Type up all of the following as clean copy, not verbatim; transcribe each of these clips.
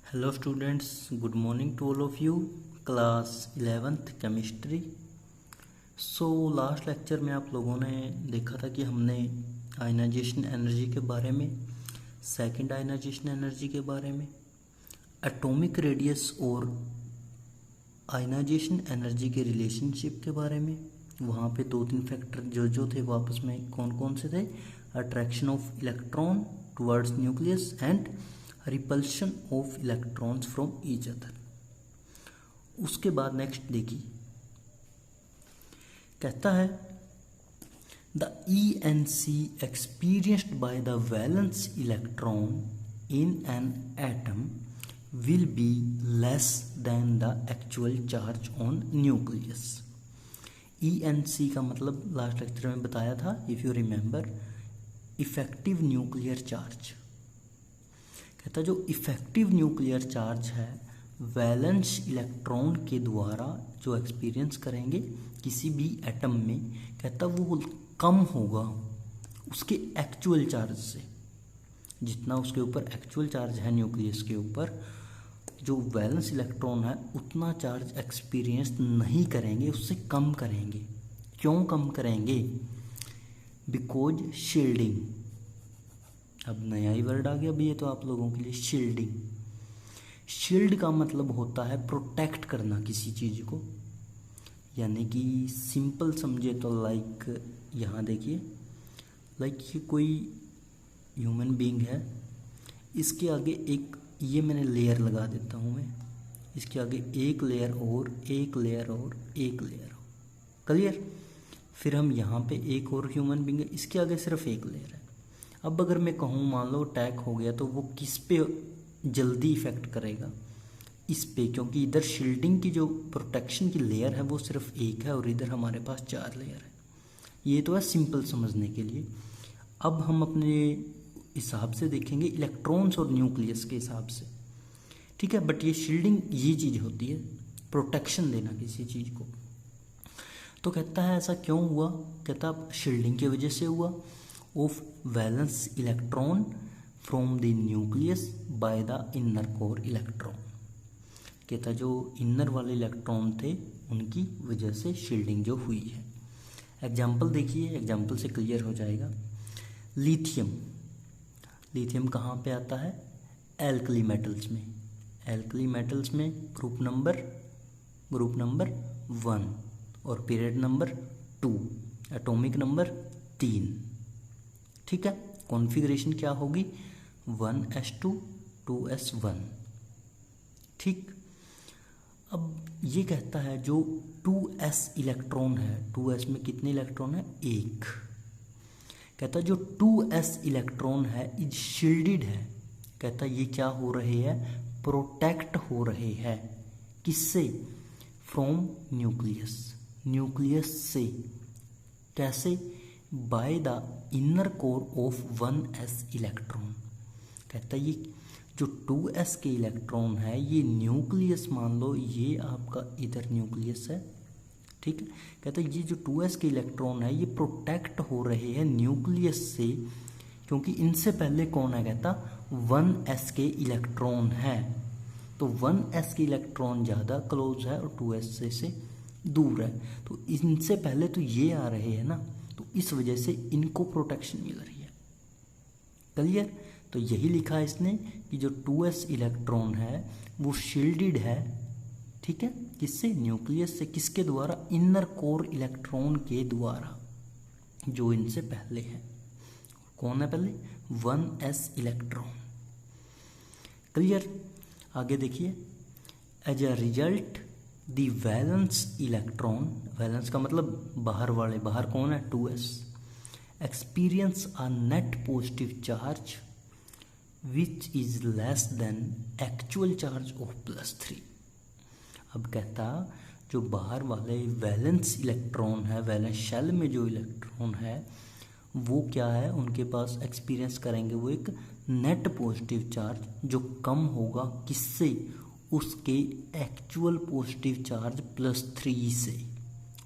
Hello students, good morning to all of you. Class 11th chemistry. Last lecture में आप लोगों ने देखा था कि हमने आयनाइजेशन एनर्जी के बारे में, सेकंड आयनाइजेशन एनर्जी के बारे में, एटॉमिक रेडियस और आयनाइजेशन एनर्जी के रिलेशनशिप के बारे में, वहाँ पे 2-3 फैक्टर जो थे वो आपस में कौन कौन से थे, attraction of electron towards nucleus and repulsion of electrons from each other. उसके बाद नेक्स्ट देखिए, कहता है the ENC experienced by the valence electron in an atom will be less than the actual charge on nucleus। ENC का मतलब last lecture में बताया था, if you remember, effective nuclear charge. कहता जो इफेक्टिव न्यूक्लियर चार्ज है valence electron के द्वारा जो एक्सपीरियंस करेंगे किसी भी एटम में, कहता वो कम होगा उसके एक्चुअल चार्ज से। जितना उसके ऊपर एक्चुअल चार्ज है न्यूक्लियस के ऊपर, जो वैलेंस इलेक्ट्रॉन है उतना चार्ज एक्सपीरियंस नहीं करेंगे, उससे कम करेंगे। क्यों कम करेंगे? Because shielding. अब नया ही वर्ड आ गया अभी ये तो आप लोगों के लिए, शील्डिंग। शील्ड का मतलब होता है प्रोटेक्ट करना किसी चीज़ को, यानी कि सिंपल समझे तो लाइक यहाँ देखिए, लाइक ये कोई ह्यूमन बीइंग है, इसके आगे एक ये मैंने लेयर लगा देता हूँ मैं, इसके आगे एक लेयर और एक लेयर और एक लेयर, क्लियर। फिर हम यहाँ पे एक और ह्यूमन बीइंग है, इसके आगे सिर्फ एक लेयर है। अब अगर मैं कहूँ मान लो अटैक हो गया, तो वो किस पे जल्दी इफेक्ट करेगा? इस पे, क्योंकि इधर शील्डिंग की जो प्रोटेक्शन की लेयर है वो सिर्फ एक है और इधर हमारे पास 4 लेयर है। ये तो है सिंपल समझने के लिए। अब हम अपने हिसाब से देखेंगे इलेक्ट्रॉन्स और न्यूक्लियस के हिसाब से, ठीक है। बट ये शील्डिंग ये चीज़ होती है, प्रोटेक्शन देना किसी चीज़ को। तो कहता है ऐसा क्यों हुआ? कहता शील्डिंग की वजह से हुआ। Of valence electron from the nucleus by the inner core electron. कहता जो इनर वाले इलेक्ट्रॉन थे उनकी वजह से शील्डिंग जो हुई है। एग्जाम्पल देखिए, एग्जाम्पल से क्लियर हो जाएगा। लिथियम, लिथियम कहाँ पे आता है? एल्कली मेटल्स में। एल्कली मेटल्स में ग्रुप नंबर 1 और पीरियड नंबर 2, एटॉमिक नंबर 3, ठीक है। कॉन्फ़िगरेशन क्या होगी? 1s2 2s1, ठीक। अब ये कहता है जो 2s इलेक्ट्रॉन है, 2s में कितने इलेक्ट्रॉन है? 1। कहता जो 2s इलेक्ट्रॉन है इज शील्डेड है। कहता ये क्या हो रहे हैं? प्रोटेक्ट हो रहे हैं। किससे? फ्रॉम न्यूक्लियस, न्यूक्लियस से। कैसे? By the inner core of 1s electron. कहता ये जो 2s के इलेक्ट्रॉन है ये न्यूक्लियस, मान लो ये आपका इधर न्यूक्लियस है, ठीक है। कहता ये जो 2s के इलेक्ट्रॉन है ये प्रोटेक्ट हो रहे हैं न्यूक्लियस से, क्योंकि इनसे पहले कौन है? कहता 1s के इलेक्ट्रॉन है। तो 1s के इलेक्ट्रॉन ज़्यादा क्लोज है और 2s से दूर है, तो इनसे पहले तो ये आ रहे हैं ना, तो इस वजह से इनको प्रोटेक्शन मिल रही है, क्लियर। तो यही लिखा है इसने कि जो 2s इलेक्ट्रॉन है वो शील्डेड है, ठीक है। किससे? न्यूक्लियस से। किसके द्वारा? इनर कोर इलेक्ट्रॉन के द्वारा, जो इनसे पहले है। कौन है पहले? 1s electron, clear. आगे देखिए, as a result the valence electron, valence का मतलब बाहर वाले, बाहर कौन है? 2s, experience a net positive charge which is less than actual charge of +3। अब कहता जो बाहर वाले वैलेंस इलेक्ट्रॉन है, वैलेंस शेल में जो इलेक्ट्रॉन है वो क्या है? उनके पास एक्सपीरियंस करेंगे वो एक नेट पॉजिटिव चार्ज जो कम होगा किससे? उसके एक्चुअल पॉजिटिव चार्ज +3 से।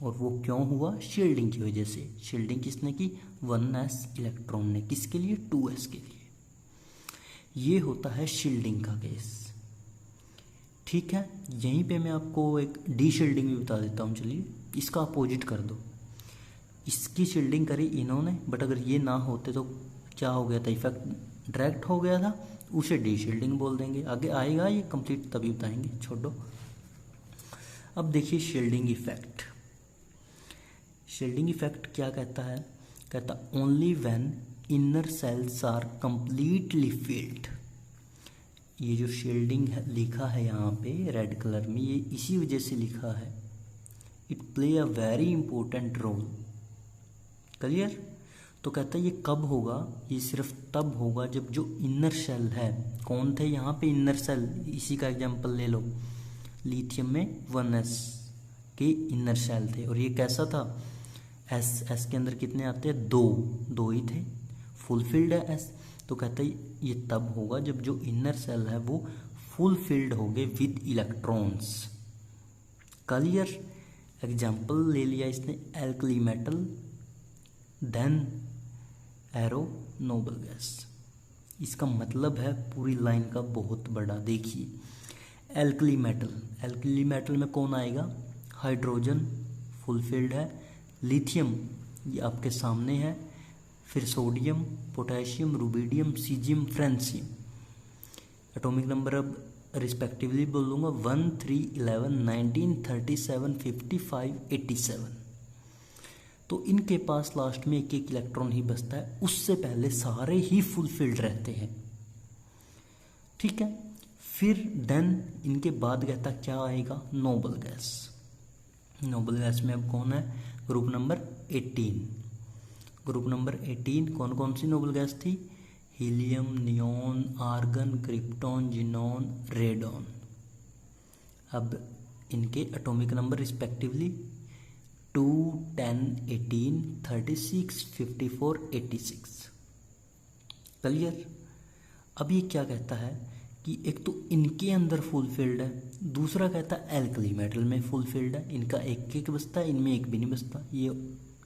और वो क्यों हुआ? शील्डिंग की वजह से। शील्डिंग किसने की? 1s इलेक्ट्रॉन ने। किसके लिए? 2s के लिए। ये होता है शील्डिंग का केस, ठीक है, यहीं पे मैं आपको एक डी शील्डिंग भी बता देता हूँ। चलिए इसका अपोजिट कर दो, इसकी शील्डिंग करी इन्होंने, बट अगर ये ना होते तो क्या हो गया था, इफेक्ट डायरेक्ट हो गया था, उसे डी शील्डिंग बोल देंगे। आगे आएगा ये कंप्लीट तभी बताएंगे, छोड़ो। अब देखिए शील्डिंग इफेक्ट। शील्डिंग इफेक्ट क्या कहता है, कहता only when inner shells are completely filled. ये जो शील्डिंग लिखा है यहाँ पे रेड कलर में, ये इसी वजह से लिखा है, it play a very important role. Clear? तो कहता है ये कब होगा, ये सिर्फ तब होगा जब जो इनर सेल है, कौन थे यहाँ पे इनर सेल, इसी का एग्जांपल ले लो, लिथियम में 1s के इनर सेल थे, और ये कैसा था, एस के अंदर कितने आते हैं, दो ही थे, फुलफिल्ड है एस। तो कहते हैं ये तब होगा जब जो इनर सेल है वो फुलफिल्ड हो गए विद इलेक्ट्रॉन्स। क्लियर? एग्जाम्पल ले लिया इसने alkali metal, then zero noble gas. इसका मतलब है पूरी लाइन का बहुत बड़ा। देखिए एल्कली मेटल में कौन आएगा, हाइड्रोजन फुलफिल्ड है, लिथियम ये आपके सामने है, फिर sodium, potassium, rubidium, caesium, francium. Atomic number अब रिस्पेक्टिवली बोलूँगा 1, 3, 11, 19, 37, 55, 87। तो इनके पास लास्ट में एक इलेक्ट्रॉन ही बचता है, उससे पहले सारे ही फुलफिल्ड रहते हैं। ठीक है, फिर देन इनके बाद कहता क्या आएगा, नोबल गैस। नोबल गैस में अब कौन है, ग्रुप नंबर 18। ग्रुप नंबर 18 कौन कौन सी नोबल गैस थी, helium, neon, argon, krypton, xenon, radon. अब इनके एटॉमिक नंबर रिस्पेक्टिवली 2, 10, 18, 36, 54, 86। क्लियर? अब ये क्या कहता है कि एक तो इनके अंदर फुलफिल्ड है, दूसरा कहता है एल्कली मेटल में फुलफिल्ड है, इनका एक एक बचता है, इनमें एक भी नहीं बचता, ये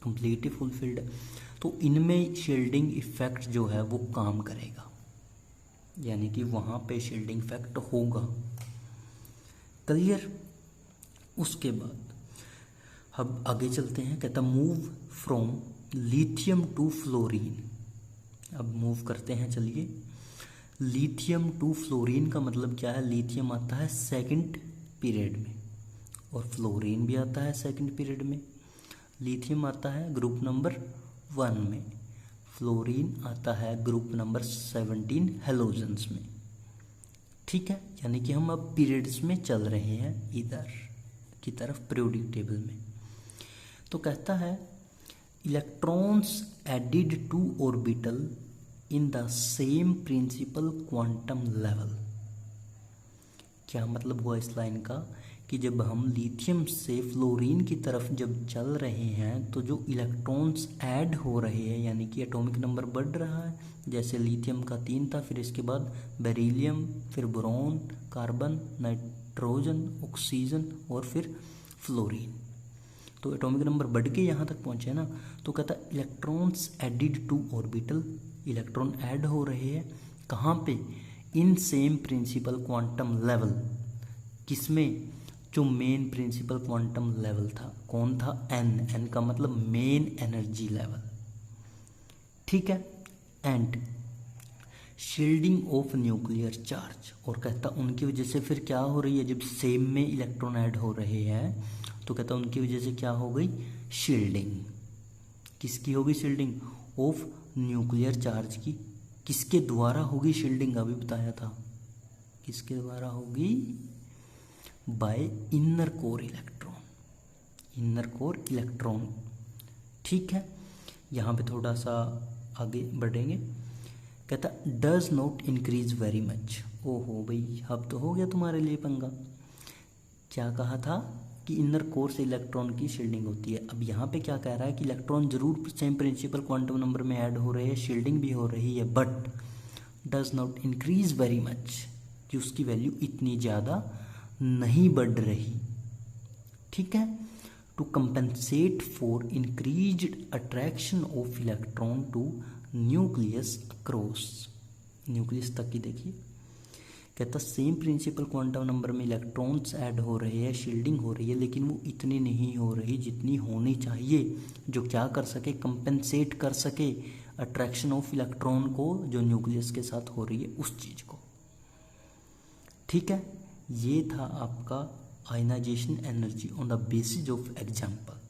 कंप्लीटली फुलफिल्ड है। तो इनमें शील्डिंग इफेक्ट जो है वो काम करेगा, यानी कि वहाँ पे शील्डिंग इफेक्ट होगा। क्लियर? उसके बाद अब आगे चलते हैं, कहता move from lithium to fluorine. अब मूव करते हैं, चलिए। लिथियम टू फ्लोरीन का मतलब क्या है, लिथियम आता है सेकंड पीरियड में और फ्लोरीन भी आता है सेकंड पीरियड में। लिथियम आता है ग्रुप नंबर 1 में, फ्लोरीन आता है ग्रुप नंबर 17 हेलोजन्स में। ठीक है, यानी कि हम अब पीरियड्स में चल रहे हैं इधर की तरफ पीरियोडिक टेबल में। तो कहता है electrons added to orbital in the same principal quantum level. क्या मतलब हुआ इस लाइन का कि जब हम लिथियम से फ्लोरीन की तरफ जब चल रहे हैं तो जो इलेक्ट्रॉन्स ऐड हो रहे हैं, यानी कि एटॉमिक नंबर बढ़ रहा है। जैसे लिथियम का 3 था, फिर इसके बाद बेरिलियम, फिर बोरॉन, कार्बन, नाइट्रोजन, ऑक्सीजन और फिर फ्लोरीन। तो एटॉमिक नंबर बढ़ के यहाँ तक पहुँचे ना। तो कहता है electrons added to orbital, electron add हो रहे हैं कहाँ पे, in same principal quantum level. किसमें, जो मेन प्रिंसिपल क्वांटम लेवल था, कौन था, एन का मतलब मेन एनर्जी लेवल। ठीक है, and shielding of nuclear charge. और कहता उनकी वजह से फिर क्या हो रही है, जब सेम में इलेक्ट्रॉन ऐड हो रहे हैं तो कहता उनकी वजह से क्या हो गई, शील्डिंग। किसकी होगी शील्डिंग, ऑफ न्यूक्लियर चार्ज की। किसके द्वारा होगी शील्डिंग, अभी बताया था, किसके द्वारा होगी, bye inner core electron, inner core electron. ठीक है, यहाँ पे थोड़ा सा आगे बढ़ेंगे। कहता does not increase very much. ओहो भाई, अब तो हो गया तुम्हारे लिए पंगा। क्या कहा था कि इनर कोर से इलेक्ट्रॉन की शील्डिंग होती है। अब यहाँ पे क्या कह रहा है कि इलेक्ट्रॉन जरूर सेम प्रिंसिपल क्वांटम नंबर में ऐड हो रहे हैं, शील्डिंग भी हो रही है, but does not increase very much, कि उसकी वैल्यू इतनी ज़्यादा नहीं बढ़ रही। ठीक है, to compensate for increased attraction of electron to nucleus across, nucleus तक की देखिए। कहता सेम प्रिंसिपल क्वांटम नंबर में इलेक्ट्रॉन्स ऐड हो रहे हैं, शील्डिंग हो रही है, लेकिन वो इतनी नहीं हो रही जितनी होनी चाहिए, जो क्या कर सके, कंपेंसेट कर सके अट्रैक्शन ऑफ इलेक्ट्रॉन को जो न्यूक्लियस के साथ हो रही है उस चीज़ को। ठीक है, ये था आपका ionization energy on the basis of example.